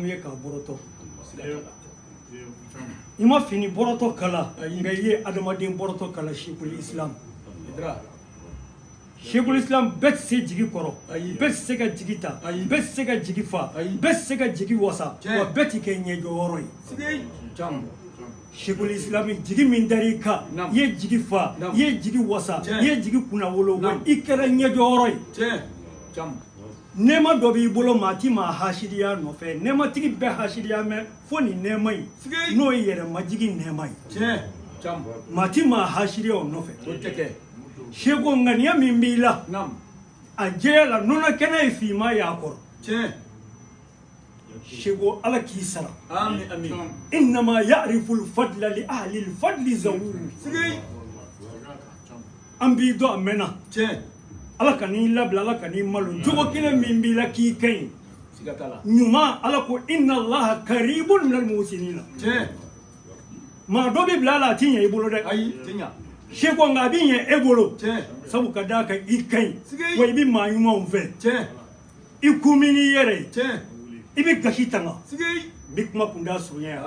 ye ka bɔrɔtɔ i ma fini bɔrɔtɔ kala nka i ye adamaden bɔrɔtɔ kala Sheikhul Islam Sheikhul Islam bɛɛ tɛ se jigi kɔrɔ bɛɛ tɛ se ka jigi ta bɛɛ tɛ se ka jigi fa bɛɛ tɛ se ka jigi wasa wa bɛɛ tɛ kɛ ɲɛjɔyɔrɔ ye Sheikhul Islam jigi min dar'i kan i ye jigi fa i ye jigi wasa i ye jigi kunnawolo wa i kɛra ɲɛjɔyɔrɔ ye nɛɛma dɔ b'i bolo maa ti maa hasiriya nɔfɛ nɛɛmatigi bɛɛ hasiriya mɛn fo nin nɛɛma in n'o ye yɛrɛmajigi nɛɛma ye maa ti maa hasiriya o nɔfɛ Sheikhu ŋaniya min b'i la a jɛya la nɔnɔ kɛnɛ ye finma y'a kɔrɔ Sheikhu ala k'i sara innama ya'riful fadla li ahli al-fadli zawur an b'i dɔn a mɛnna ala ka n'i labila ala ka n'i malo jogo kelen min b'i la k'i ka ɲi ɲuman ala ko inna allaha karibun minal muhsinina maa dɔ bɛ bila a la a ti ɲɛ i bolo dɛ Sheikhu nka a bɛ ɲɛ e bolo sabu ka d'a kan i ka ɲi wa i bɛ maa ɲumanw fɛ i kun min n'i yɛrɛ ye i bɛ gasi tanga n bɛ kuma kun da surunya